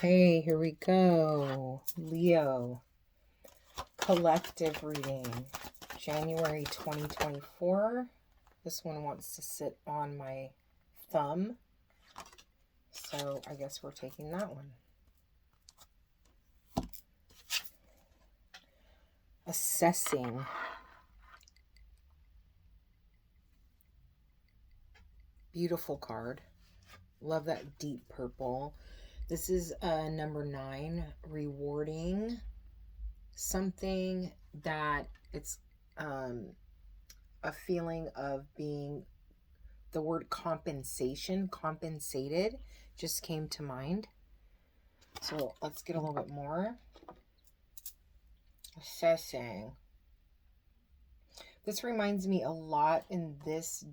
Okay, here we go. Leo, collective reading, January 2024. This one wants to sit on my thumb, so I guess we're taking that one. Assessing. Beautiful card. Love that deep purple. This is number 9, rewarding something that it's a feeling of being, the word compensation, compensated just came to mind. So let's get a little bit more. Assessing. This reminds me a lot in this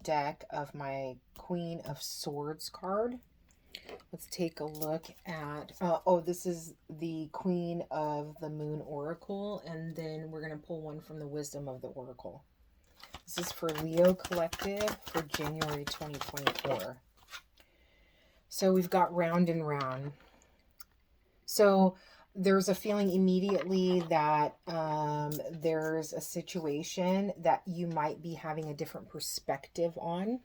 deck of my Queen of Swords card. Let's take a look at, this is the Queen of the Moon Oracle, and then we're going to pull one from the Wisdom of the Oracle. This is for Leo Collective for January 2024. So we've got round and round. So there's a feeling immediately that there's a situation that you might be having a different perspective on.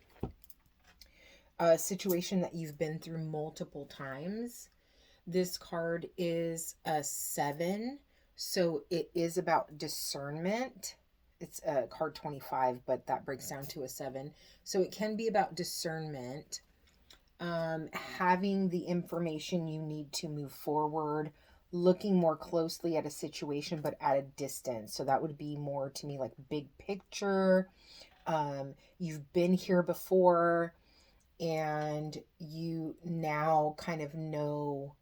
A situation that you've been through multiple times. This card is a 7, so it is about discernment. It's card 25, but that breaks down to a 7. So it can be about discernment, having the information you need to move forward, looking more closely at a situation, but at a distance. So that would be more to me like big picture. You've been here before, and you now kind of know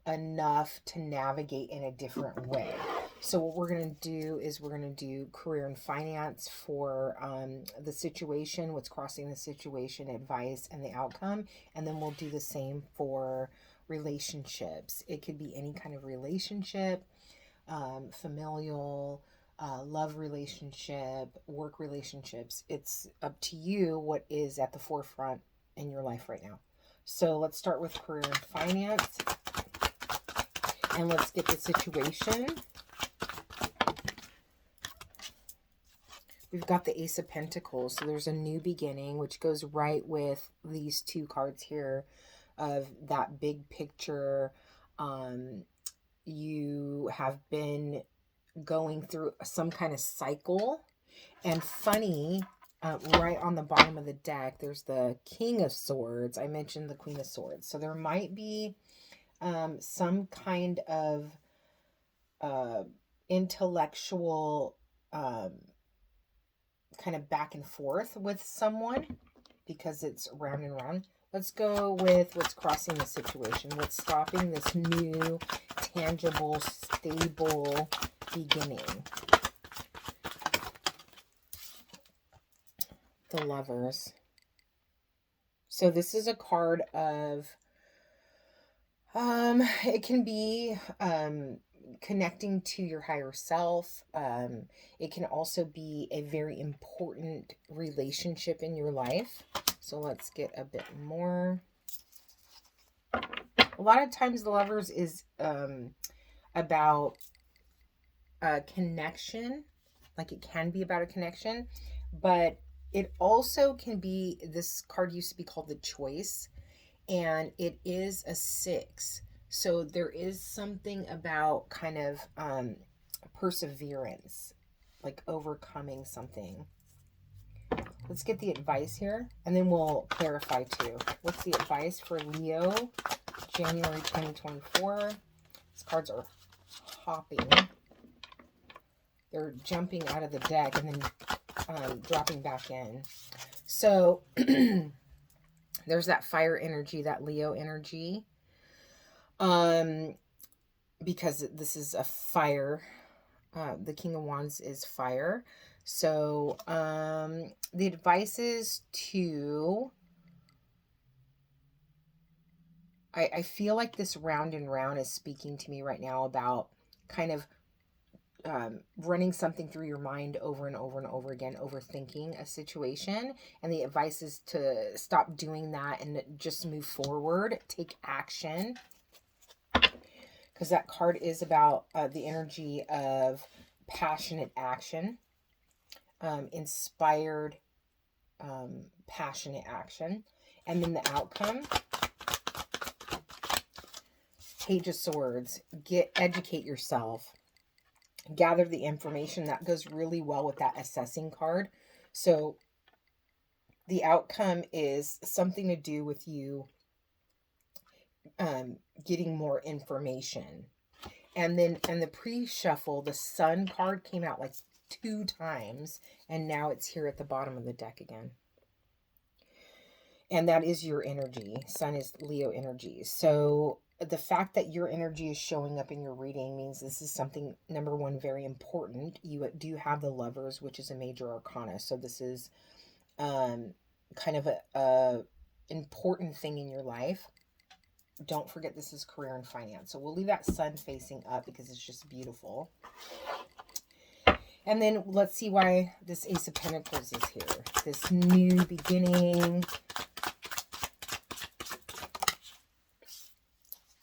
enough to navigate in a different way. So what we're going to do is we're going to do career and finance for the situation, what's crossing the situation, advice, and the outcome. And then we'll do the same for relationships. It could be any kind of relationship, familial, love relationship, work relationships. It's up to you what is at the forefront in your life right now. So let's start with career and finance. And let's get the situation. We've got the Ace of Pentacles. So there's a new beginning, which goes right with these two cards here of that big picture. You have been going through some kind of cycle. And funny, right on the bottom of the deck, there's the King of Swords. I mentioned the Queen of Swords. So there might be some kind of intellectual kind of back and forth with someone because it's round and round. Let's go with what's crossing the situation. What's stopping this new, tangible, stable beginning? The Lovers. So this is a card of, it can be connecting to your higher self. It can also be a very important relationship in your life. So let's get a bit more. A lot of times the Lovers is about a connection. Like it can be about a connection, but it also can be, this card used to be called the Choice, and it is a 6. So there is something about kind of perseverance, like overcoming something. Let's get the advice here, and then we'll clarify too. What's the advice for Leo, January 2024? These cards are hopping. They're jumping out of the deck and then dropping back in. So there's that fire energy, that Leo energy. Because this is a fire. The King of Wands is fire. So the advice is to, I feel like this round and round is speaking to me right now about kind of running something through your mind over and over and over again, overthinking a situation. And the advice is to stop doing that and just move forward, take action. Because that card is about the energy of passionate action, inspired, passionate action. And then the outcome, Page of Swords. Educate yourself. Gather the information. That goes really well with that assessing card. So the outcome is something to do with you getting more information. And then in the pre-shuffle, the Sun card came out like 2 times, and now it's here at the bottom of the deck again. And that is your energy. Sun is Leo energy. So the fact that your energy is showing up in your reading means this is something, number one, very important. You do have the Lovers, which is a major arcana. So this is kind of a important thing in your life. Don't forget this is career and finance. So we'll leave that Sun facing up because it's just beautiful. And then let's see why this Ace of Pentacles is here. This new beginning.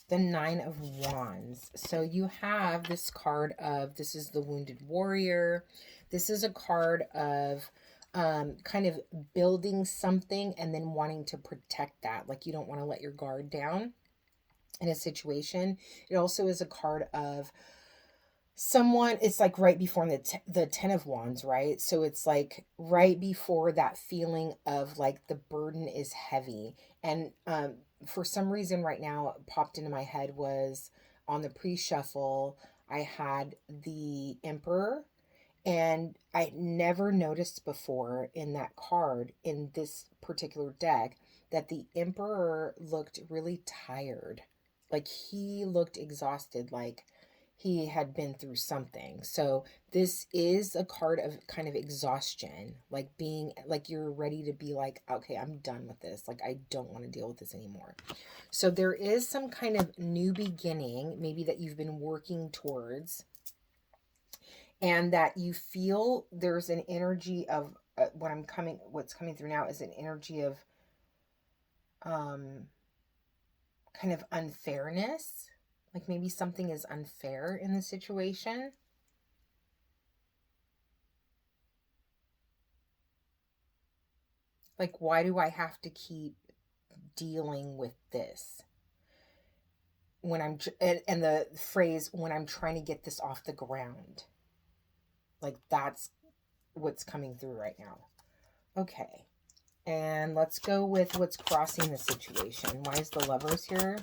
The Nine of Wands. So you have this card of, this is the Wounded Warrior. This is a card of kind of building something and then wanting to protect that. Like you don't want to let your guard down in a situation. It also is a card of someone, it's like right before the Ten of Wands, right? So it's like right before that feeling of like the burden is heavy. And for some reason right now popped into my head was on the pre-shuffle, I had the Emperor, and I never noticed before in that card in this particular deck that the Emperor looked really tired. Like he looked exhausted, like he had been through something. So this is a card of kind of exhaustion, like being like you're ready to be like, okay, I'm done with this. Like I don't want to deal with this anymore. So there is some kind of new beginning, maybe that you've been working towards, and that you feel there's an energy of what's coming through now is an energy of kind of unfairness. Like maybe something is unfair in the situation. Like, why do I have to keep dealing with this? When I'm, and the phrase, when I'm trying to get this off the ground. Like, that's what's coming through right now. Okay. And let's go with what's crossing the situation. Why is the Lovers here?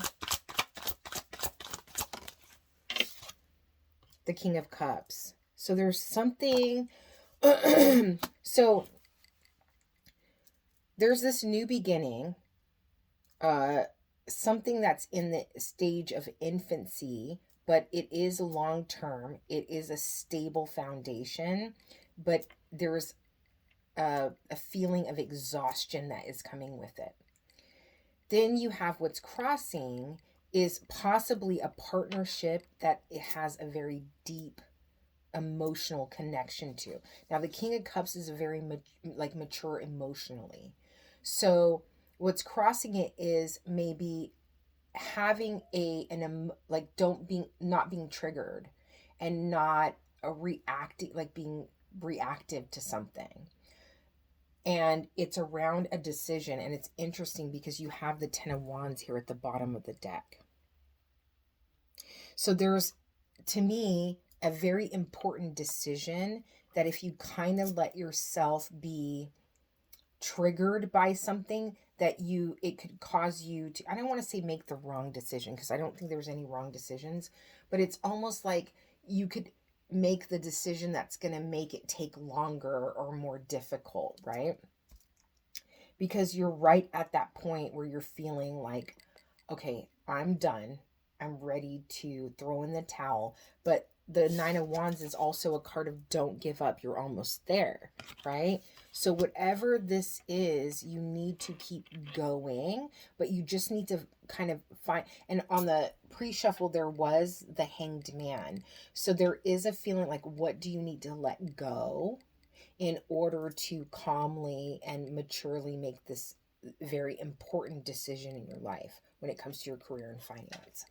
The King of Cups. So there's something. So there's this new beginning. Something that's in the stage of infancy, but it is long term. It is a stable foundation, but there's a feeling of exhaustion that is coming with it. Then you have what's crossing is possibly a partnership that it has a very deep emotional connection to. Now the King of Cups is a very mature emotionally. So what's crossing it is maybe having not being triggered and not being reactive to something. And it's around a decision, and it's interesting because you have the Ten of Wands here at the bottom of the deck. So there's, to me, a very important decision that if you kind of let yourself be triggered by something, that it could cause you to, I don't want to say make the wrong decision, because I don't think there's any wrong decisions, but it's almost like you could make the decision that's going to make it take longer or more difficult, right? Because you're right at that point where you're feeling like, okay, I'm done. I'm ready to throw in the towel. But the Nine of Wands is also a card of don't give up. You're almost there, right? So whatever this is, you need to keep going, but you just need to kind of find. And on the pre-shuffle, there was the Hanged Man. So there is a feeling like, what do you need to let go in order to calmly and maturely make this very important decision in your life when it comes to your career and finance?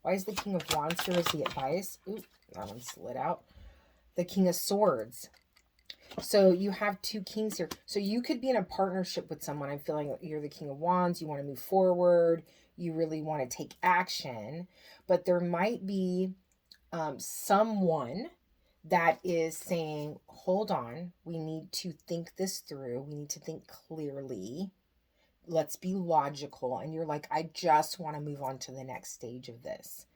Why is the King of Wands here as the advice? Ooh, that one slid out. The King of Swords. So you have two kings here. So you could be in a partnership with someone. I'm feeling you're the King of Wands. You want to move forward. You really want to take action. But there might be someone that is saying, hold on, we need to think this through. We need to think clearly. Let's be logical. And you're like, I just want to move on to the next stage of this.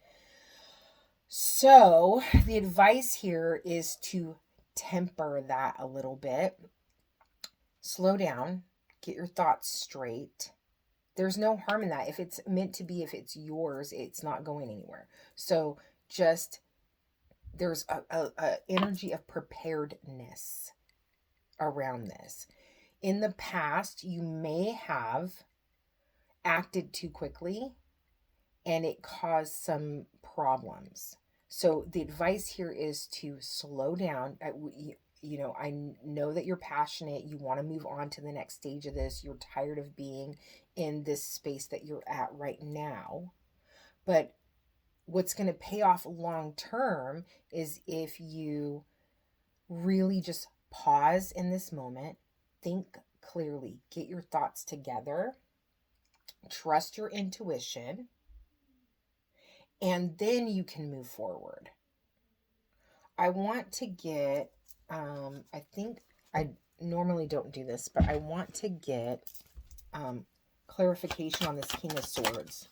So the advice here is to temper that a little bit. Slow down. Get your thoughts straight. There's no harm in that. If it's meant to be, if it's yours, it's not going anywhere. So just, there's a energy of preparedness around this. In the past, you may have acted too quickly and it caused some problems. So the advice here is to slow down. You know, I know that you're passionate. You want to move on to the next stage of this. You're tired of being in this space that you're at right now. But what's going to pay off long term is if you really just pause in this moment, think clearly, get your thoughts together, trust your intuition, and then you can move forward. I want to get, I think I normally don't do this, but I want to get clarification on this King of Swords.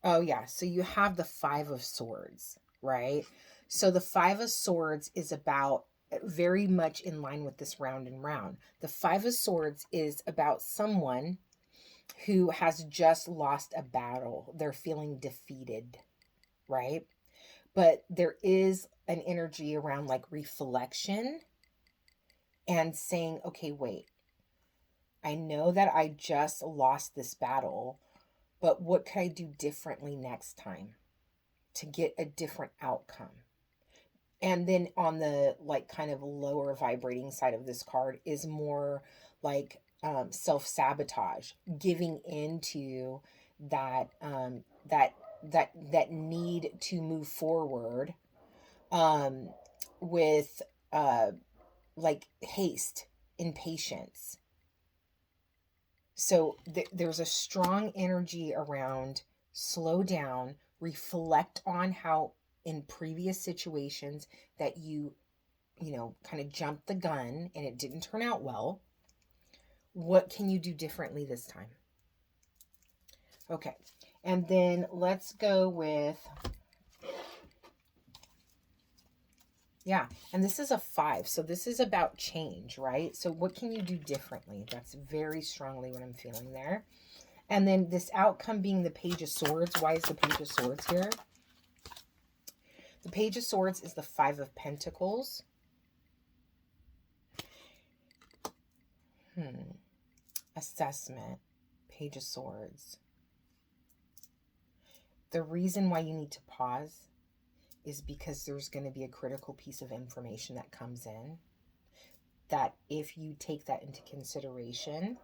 Oh, yeah. So you have the Five of Swords, right? So the Five of Swords is about very much in line with this round and round. The Five of Swords is about someone who has just lost a battle. They're feeling defeated, right? But there is an energy around like reflection and saying, okay, wait, I know that I just lost this battle, but what could I do differently next time to get a different outcome? And then on the like kind of lower vibrating side of this card is more like self-sabotage, giving into that that need to move forward with like haste, impatience. So there's a strong energy around slow down, reflect on how in previous situations that you know, kind of jumped the gun and it didn't turn out well. What can you do differently this time? Okay. And then let's go with, yeah, and this is a 5. So this is about change, right? So what can you do differently? That's very strongly what I'm feeling there. And then this outcome being the Page of Swords. Why is the Page of Swords here? The Page of Swords is the 5 of Pentacles. Assessment. Page of Swords. The reason why you need to pause is because there's going to be a critical piece of information that comes in that if you take that into consideration,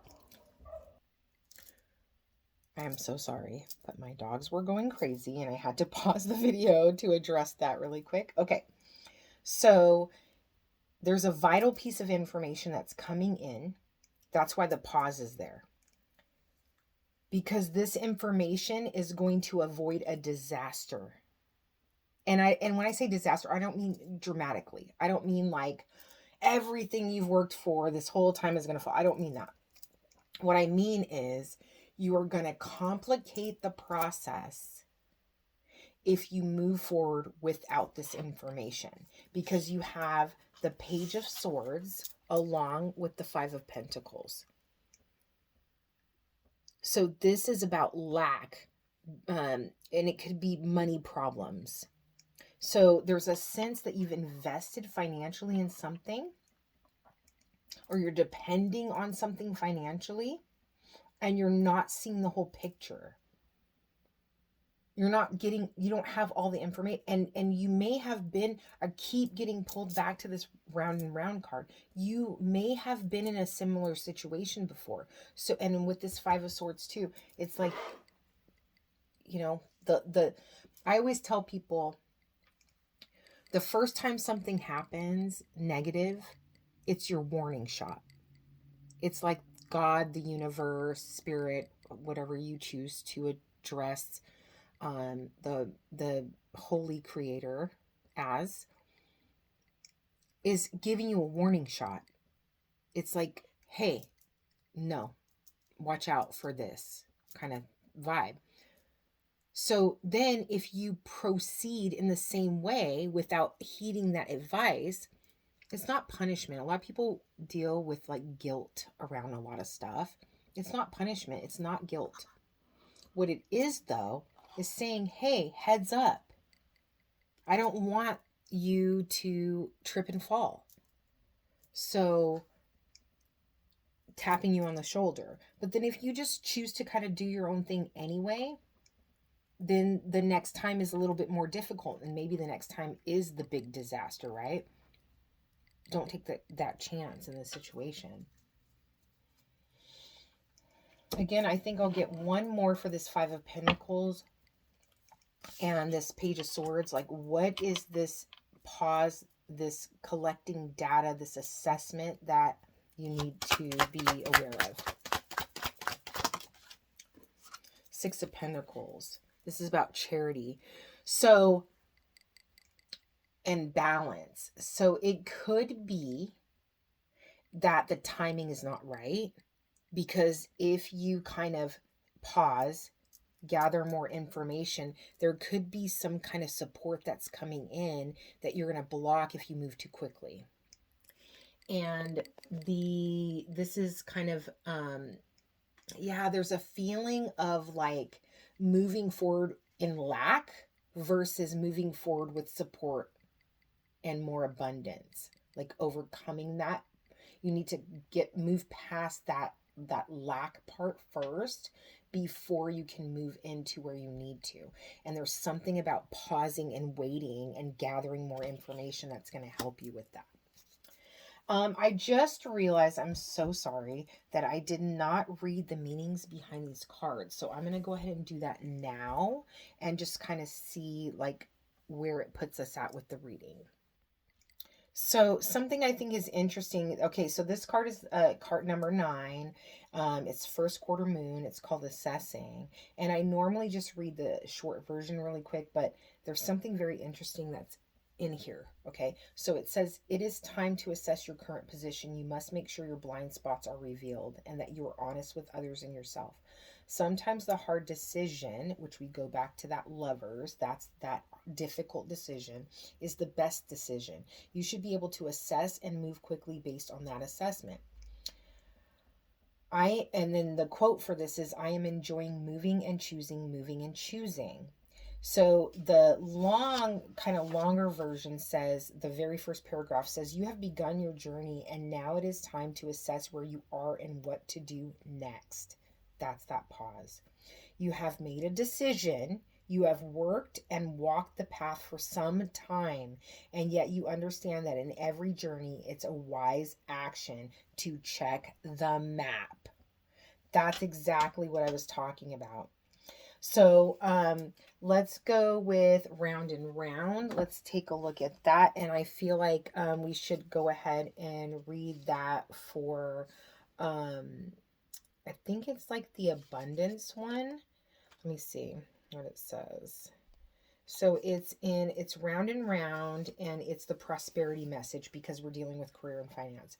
I am so sorry, but my dogs were going crazy and I had to pause the video to address that really quick. Okay, so there's a vital piece of information that's coming in. That's why the pause is there. Because this information is going to avoid a disaster. And when I say disaster, I don't mean dramatically. I don't mean like everything you've worked for this whole time is going to fall. I don't mean that. What I mean is you are going to complicate the process if you move forward without this information, because you have the Page of Swords along with the 5 of Pentacles. So this is about lack, and it could be money problems. So there's a sense that you've invested financially in something, or you're depending on something financially, and you're not seeing the whole picture. You don't have all the information, and you may have been, I keep getting pulled back to this round and round card. You may have been in a similar situation before. So, and with this Five of Swords too, it's like, the I always tell people, the first time something happens negative, it's your warning shot. It's like God, the universe, spirit, whatever you choose to address the holy creator as, is giving you a warning shot. It's like, hey, no, watch out for this kind of vibe. So then if you proceed in the same way without heeding that advice, it's not punishment. A lot of people deal with like guilt around a lot of stuff. It's not punishment. It's not guilt. What it is, though, is saying, hey, heads up. I don't want you to trip and fall. So tapping you on the shoulder. But then if you just choose to kind of do your own thing anyway, then the next time is a little bit more difficult. And maybe the next time is the big disaster, right? Don't take that chance in this situation. Again, I think I'll get one more for this Five of Pentacles and this Page of Swords. Like, what is this pause, this collecting data, this assessment that you need to be aware of? Six of Pentacles. This is about charity. So, and balance. So it could be that the timing is not right, because if you kind of pause, gather more information, there could be some kind of support that's coming in that you're going to block if you move too quickly. And this is kind of there's a feeling of like moving forward in lack versus moving forward with support and more abundance, like overcoming that. You need to move past that lack part first before you can move into where you need to. And there's something about pausing and waiting and gathering more information that's going to help you with that. I just realized, I'm so sorry, that I did not read the meanings behind these cards. So I'm going to go ahead and do that now and just kind of see like where it puts us at with the reading. So something I think is interesting. Okay, so this card is card number 9. It's first quarter moon. It's called Assessing. And I normally just read the short version really quick, but there's something very interesting that's in here. Okay, so it says, it is time to assess your current position. You must make sure your blind spots are revealed and that you are honest with others and yourself. Sometimes the hard decision, which we go back to that Lovers, that's that difficult decision, is the best decision. You should be able to assess and move quickly based on that assessment. And then the quote for this is, I am enjoying moving and choosing, moving and choosing. So the longer version says, the very first paragraph says, you have begun your journey and now it is time to assess where you are and what to do next. That's that pause. You have made a decision. You have worked and walked the path for some time, and yet you understand that in every journey, it's a wise action to check the map. That's exactly what I was talking about. So let's go with Round and Round. Let's take a look at that. And I feel like we should go ahead and read that for, I think it's like the abundance one. Let me see what it says. So it's Round and Round, and it's the prosperity message because we're dealing with career and finance.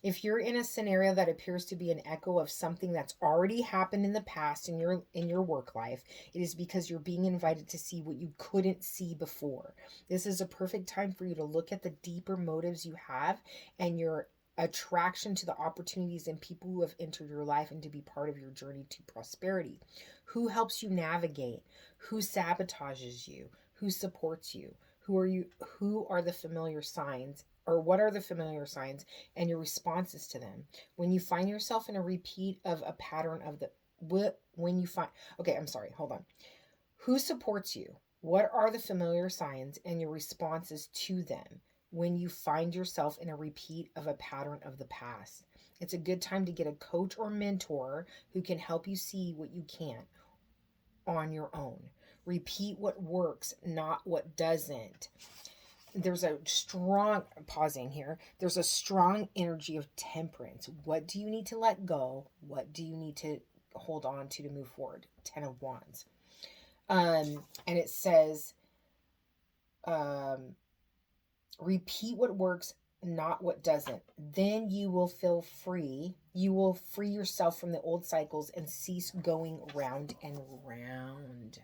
If you're in a scenario that appears to be an echo of something that's already happened in the past in your work life, it is because you're being invited to see what you couldn't see before. This is a perfect time for you to look at the deeper motives you have and your attraction to the opportunities and people who have entered your life and to be part of your journey to prosperity. Who helps you navigate? Who sabotages you? Who supports you? Who are the familiar signs, or what are the familiar signs and your responses to them? When you find yourself in a repeat of a pattern of the when you find okay, I'm sorry, hold on. Who supports you? What are the familiar signs and your responses to them when you find yourself in a repeat of a pattern of the past? It's a good time to get a coach or mentor who can help you see what you can't on your own. Repeat what works, not what doesn't. There's a strong, pausing here, there's a strong energy of temperance. What do you need to let go? What do you need to hold on to move forward? 10 of Wands. And it says, repeat what works, not what doesn't. Then you will feel free. You will free yourself from the old cycles and cease going round and round.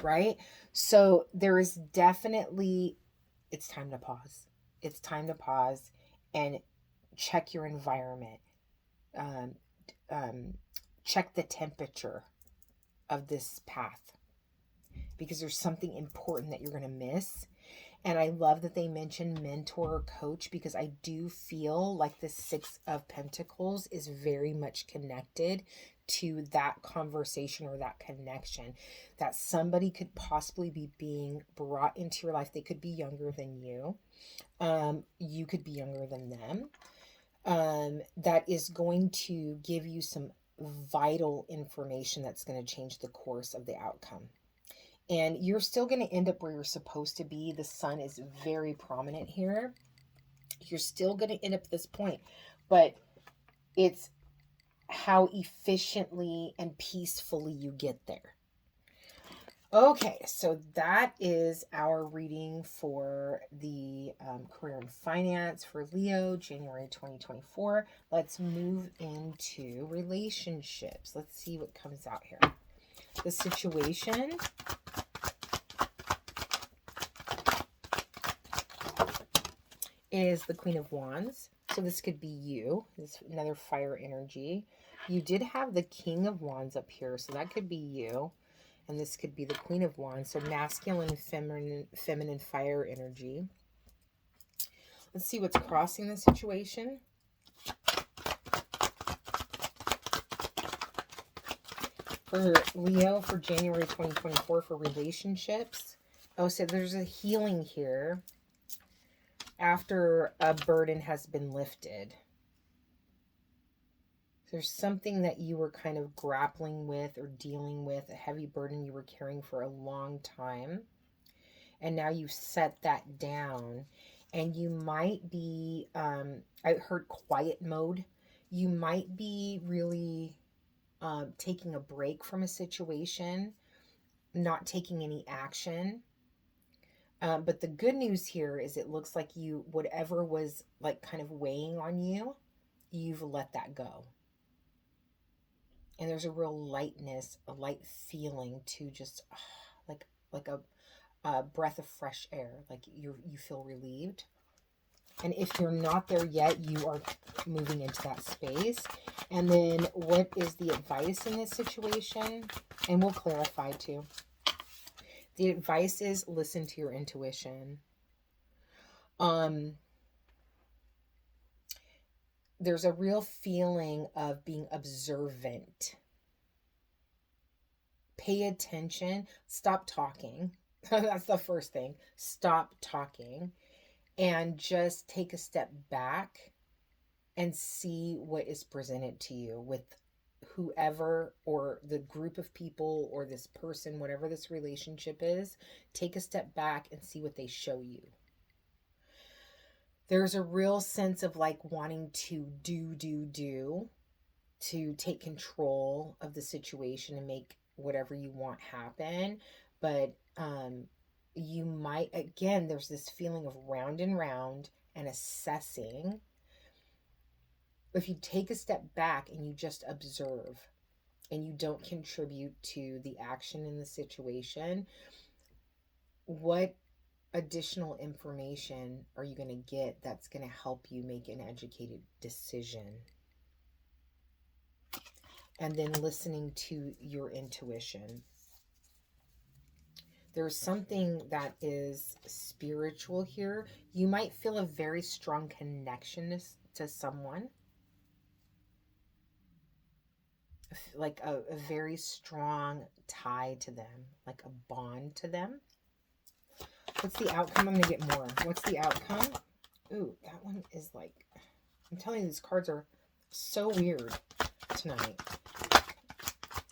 Right? So there is definitely, it's time to pause. It's time to pause and check your environment. Um, check the temperature of this path, because there's something important that you're going to miss. And I love that they mentioned mentor or coach, because I do feel like the Six of Pentacles is very much connected to that conversation or that connection, that somebody could possibly be being brought into your life. They could be younger than you. You could be younger than them. That is going to give you some vital information that's going to change the course of the outcome. And you're still going to end up where you're supposed to be. The sun is very prominent here. You're still going to end up at this point, but it's how efficiently and peacefully you get there. Okay, so that is our reading for the career and finance for Leo, January 2024. Let's move into relationships. Let's see what comes out here. The situation is the Queen of Wands. So this could be you. This is another fire energy. You did have the King of Wands up here, so that could be you. And this could be the Queen of Wands. So masculine, feminine fire energy. Let's see what's crossing the situation. For Leo, for January 2024, for relationships. Oh, so there's a healing here after a burden has been lifted. There's something that you were kind of grappling with or dealing with, a heavy burden you were carrying for a long time. And now you've set that down. And you might be, I heard quiet mode. You might be really taking a break from a situation, not taking any action. But the good news here is it looks like you, whatever was like kind of weighing on you, you've let that go. And there's a real lightness, a light feeling to just like a breath of fresh air. Like you feel relieved. And if you're not there yet, you are moving into that space. And then what is the advice in this situation? And we'll clarify too. The advice is listen to your intuition. There's a real feeling of being observant. Pay attention. Stop talking. That's the first thing. Stop talking and just take a step back and see what is presented to you with whoever or the group of people or this person, whatever this relationship is. Take a step back and see what they show you. There's a real sense of like wanting to to take control of the situation and make whatever you want happen. But you might, again, there's this feeling of round and round and assessing. If you take a step back and you just observe and you don't contribute to the action in the situation, what additional information are you going to get that's going to help you make an educated decision? And then listening to your intuition. There's something that is spiritual here. You might feel a very strong connection to someone, like a very strong tie to them, like a bond to them. What's the outcome? I'm going to get more. What's the outcome? Ooh, that one is like, I'm telling you, these cards are so weird tonight.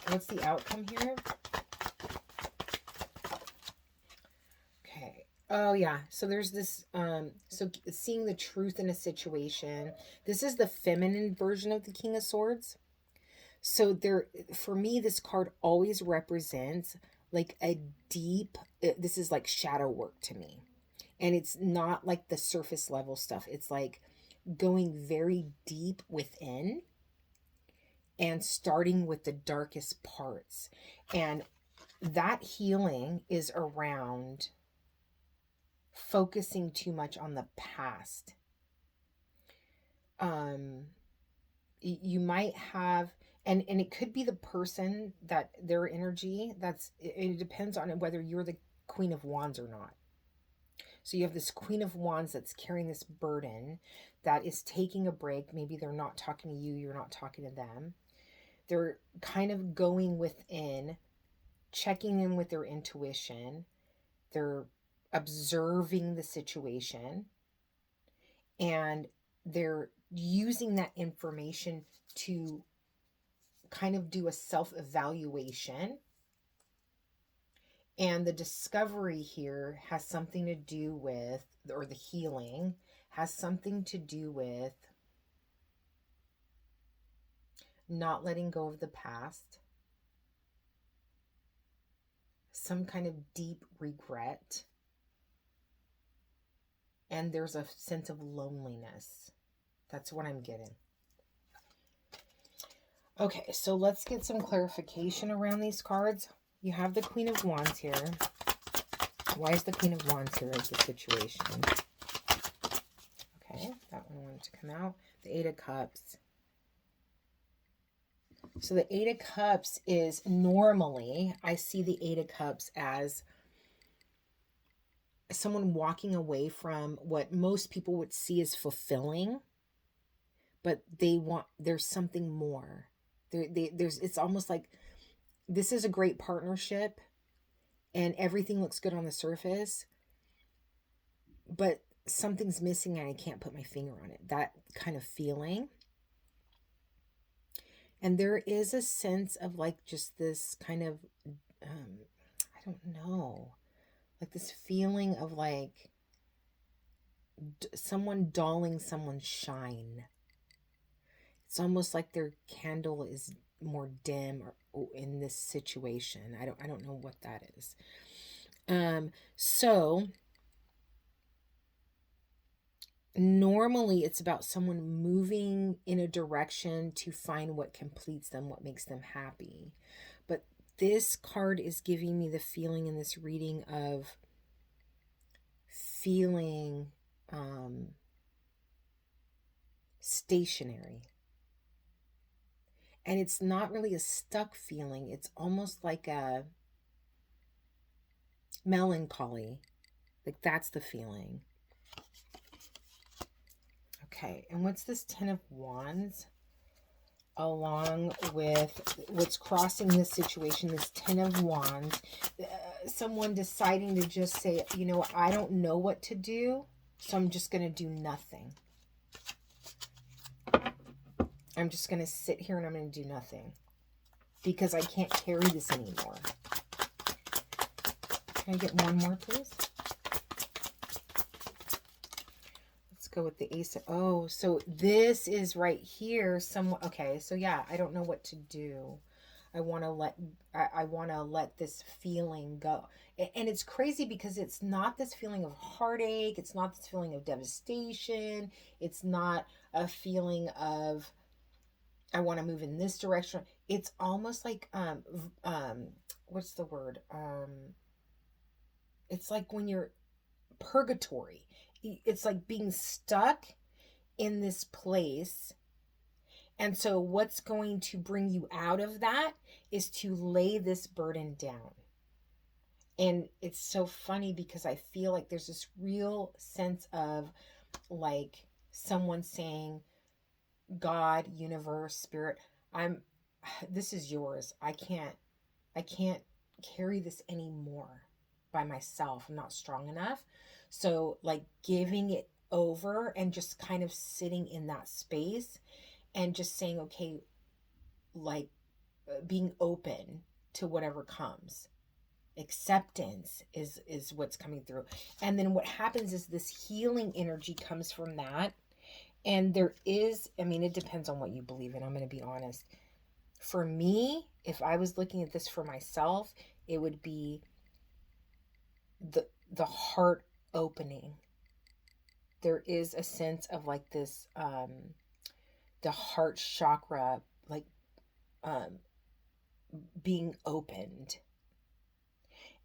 What's the outcome here? Okay. Oh, yeah. So there's this, so seeing the truth in a situation. This is the feminine version of the King of Swords. So there, for me, this card always represents like a deep, this is like shadow work to me. And it's not like the surface level stuff. It's like going very deep within and starting with the darkest parts. And that healing is around focusing too much on the past. You might have, and it could be the person, that their energy, it depends on whether you're the Queen of Wands or not. So you have this Queen of Wands that's carrying this burden, that is taking a break. Maybe they're not talking to you, you're not talking to them. They're kind of going within, checking in with their intuition. They're observing the situation, and they're using that information to kind of do a self-evaluation. And the discovery here has something to do with, or the healing has something to do with not letting go of the past, some kind of deep regret, and there's a sense of loneliness. That's what I'm getting. Okay, so let's get some clarification around these cards. You have the Queen of Wands here. Why is the Queen of Wands here as the situation? Okay, that one wanted to come out. The Eight of Cups. So the Eight of Cups is, normally, I see the Eight of Cups as someone walking away from what most people would see as fulfilling, but there's something more. It's almost like this is a great partnership and everything looks good on the surface, but something's missing and I can't put my finger on it. That kind of feeling. And there is a sense of like just this kind of, I don't know, like this feeling of like someone dulling someone's shine. It's almost like their candle is more dim or in this situation. I don't know what that is. So normally it's about someone moving in a direction to find what completes them, what makes them happy. But this card is giving me the feeling in this reading of feeling stationary. And it's not really a stuck feeling. It's almost like a melancholy. Like that's the feeling. Okay, and what's this Ten of Wands? Along with what's crossing this situation, this Ten of Wands, someone deciding to just say, you know, I don't know what to do, so I'm just going to do nothing. I'm just going to sit here and I'm going to do nothing because I can't carry this anymore. Can I get one more, please? Let's go with the Ace of, oh, so this is right here. Okay, so yeah, I don't know what to do. I want to let this feeling go. And it's crazy because it's not this feeling of heartache. It's not this feeling of devastation. It's not a feeling of, I want to move in this direction. It's almost like, what's the word? It's like when you're purgatory. It's like being stuck in this place. And so what's going to bring you out of that is to lay this burden down. And it's so funny because I feel like there's this real sense of like someone saying, God, universe, spirit, I'm this is yours. I can't carry this anymore by myself. I'm not strong enough. So like giving it over and just kind of sitting in that space and just saying, okay, like being open to whatever comes. Acceptance is what's coming through. And then what happens is this healing energy comes from that. And there is, I mean, it depends on what you believe in. I'm going to be honest. For me, if I was looking at this for myself, it would be the heart opening. There is a sense of like this the heart chakra like um being opened,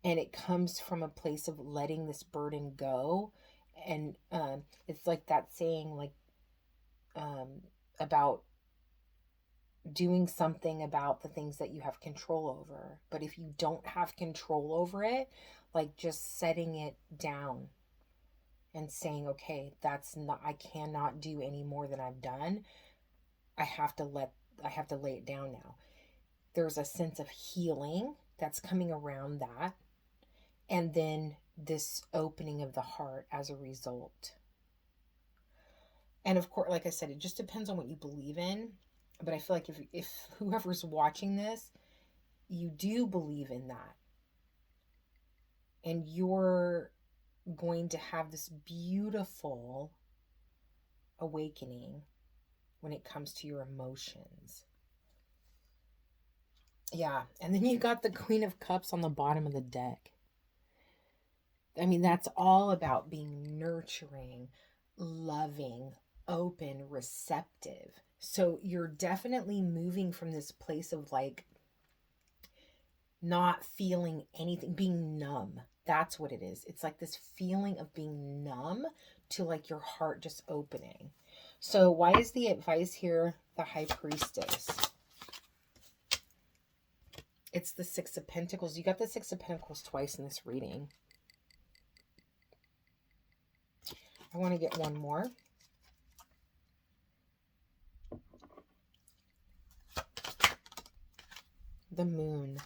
and it comes from a place of letting this burden go. And it's like that saying like um about doing something about the things that you have control over. But if you don't have control over it, like just setting it down and saying, okay, that's not, I cannot do any more than I've done. I have to let, I have to lay it down now. There's a sense of healing that's coming around that. And then this opening of the heart as a result. And of course, like I said, it just depends on what you believe in. But I feel like if whoever's watching this, you do believe in that, and you're going to have this beautiful awakening when it comes to your emotions. Yeah. And then you got the Queen of Cups on the bottom of the deck. I mean, that's all about being nurturing, loving, open, receptive. So you're definitely moving from this place of like not feeling anything, being numb. That's what it is. It's like this feeling of being numb to like your heart just opening. So, why is the advice here the High Priestess? It's the Six of Pentacles. You got the Six of Pentacles twice in this reading. I want to get one more. The Moon.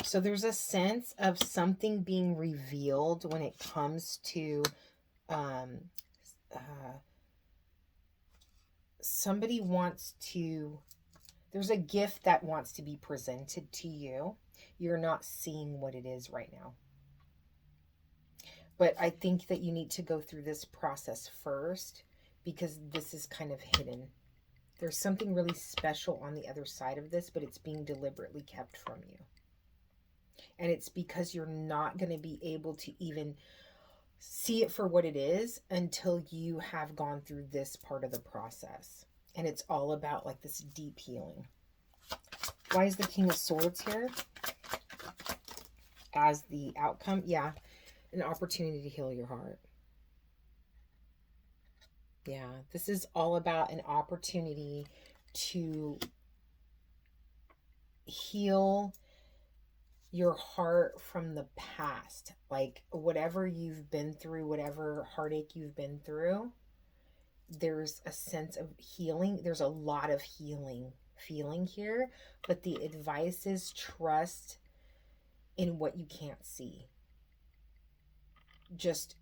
So there's a sense of something being revealed when it comes to um, somebody wants to, there's a gift that wants to be presented to you. You're not seeing what it is right now. But I think that you need to go through this process first because this is kind of hidden. There's something really special on the other side of this, but it's being deliberately kept from you. And it's because you're not going to be able to even see it for what it is until you have gone through this part of the process. And it's all about like this deep healing. Why is the King of Swords here as the outcome? Yeah, an opportunity to heal your heart. Yeah, this is all about an opportunity to heal your heart from the past. Like whatever you've been through, whatever heartache you've been through, there's a sense of healing. There's a lot of healing feeling here, but the advice is trust in what you can't see. Just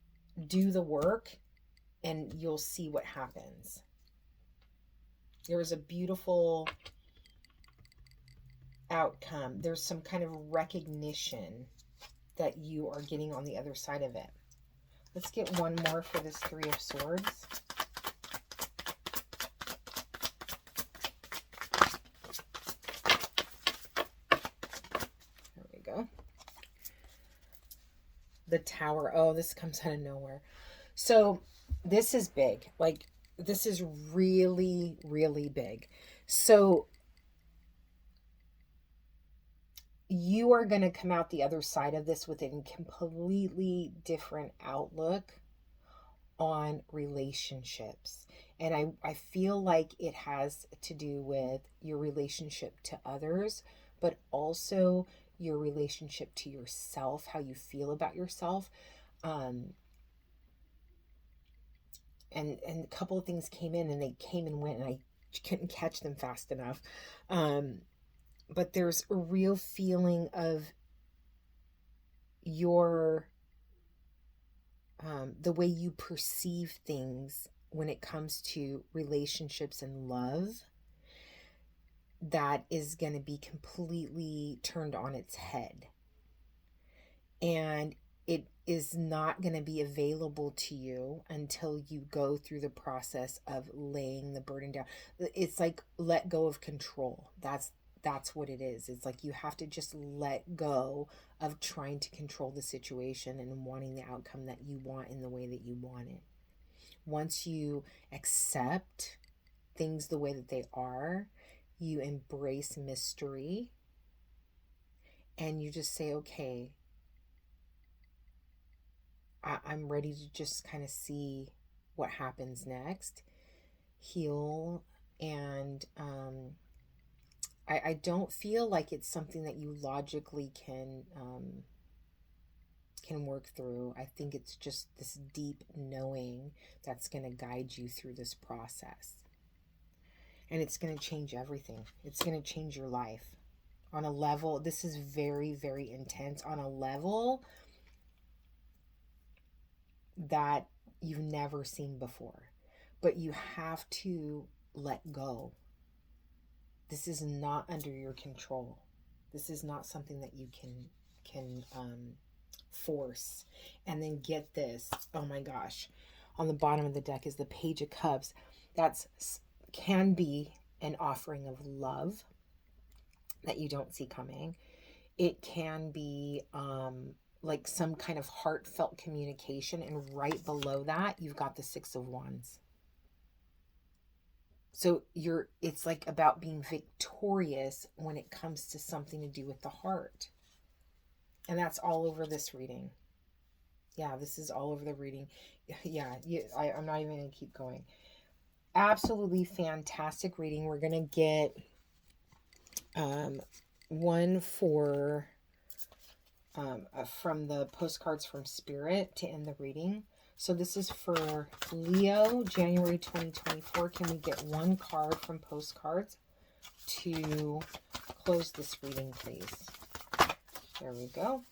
do the work and you'll see what happens. There is a beautiful outcome. There's some kind of recognition that you are getting on the other side of it. Let's get one more for this Three of Swords. There we go. The Tower. Oh, this comes out of nowhere. So this is big. Like, this is really, really big. So you are going to come out the other side of this with a completely different outlook on relationships. And I feel like it has to do with your relationship to others, but also your relationship to yourself, how you feel about yourself. Um, and a couple of things came in and they came and went and I couldn't catch them fast enough. Um, but there's a real feeling of your the way you perceive things when it comes to relationships and love that is going to be completely turned on its head. And it is not going to be available to you until you go through the process of laying the burden down. It's like let go of control. That's what it is. It's like you have to just let go of trying to control the situation and wanting the outcome that you want in the way that you want it. Once you accept things the way that they are, you embrace mystery and you just say, okay, I'm ready to just kind of see what happens next, heal, and I don't feel like it's something that you logically can work through. I think it's just this deep knowing that's going to guide you through this process. And it's going to change everything. It's going to change your life on a level. This is very, very intense on a level that you've never seen before. But you have to let go. This is not under your control. This is not something that you can force. And then get this. Oh my gosh. On the bottom of the deck is the Page of Cups. That's can be an offering of love that you don't see coming. It can be like some kind of heartfelt communication, and right below that you've got the Six of Wands. So it's like about being victorious when it comes to something to do with the heart. And that's all over this reading. Yeah, this is all over the reading. Yeah, I'm not even going to keep going. Absolutely fantastic reading. We're going to get one for from the Postcards from Spirit to end the reading. So this is for Leo, January 2024. Can we get one card from Postcards to close this reading, please? There we go.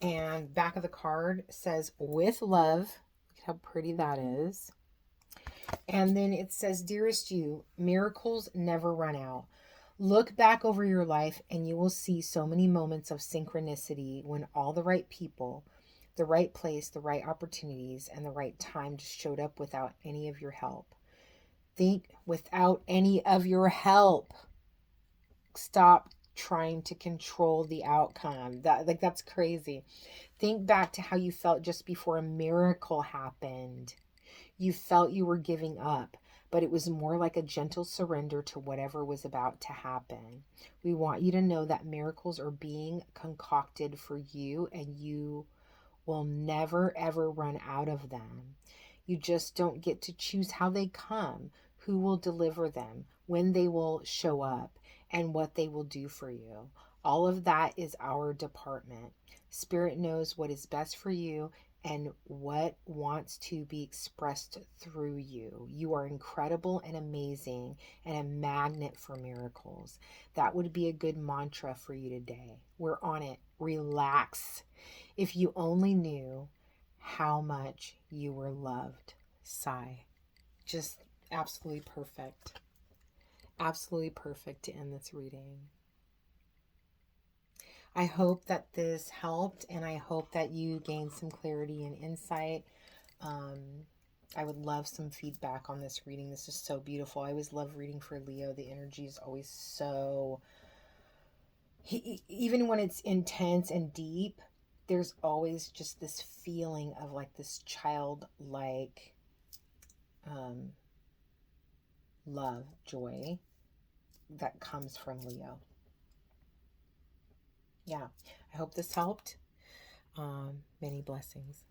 And back of the card says, with love. Look at how pretty that is. And then it says, dearest you, miracles never run out. Look back over your life and you will see so many moments of synchronicity when all the right people, the right place, the right opportunities, and the right time just showed up without any of your help. Think without any of your help. Stop trying to control the outcome. That's crazy. Think back to how you felt just before a miracle happened. You felt you were giving up, but it was more like a gentle surrender to whatever was about to happen. We want you to know that miracles are being concocted for you, and you will never ever run out of them. You just don't get to choose how they come, who will deliver them, when they will show up, and what they will do for you. All of that is our department. Spirit knows what is best for you and what wants to be expressed through you. You are incredible and amazing and a magnet for miracles. That would be a good mantra for you today. We're on it. Relax. If you only knew how much you were loved. Sigh. Just absolutely perfect. Absolutely perfect to end this reading. I hope that this helped, and I hope that you gained some clarity and insight. I would love some feedback on this reading. This is so beautiful. I always love reading for Leo. The energy is always so... even when it's intense and deep, there's always just this feeling of like this childlike love, joy that comes from Leo. Yeah, I hope this helped. Many blessings.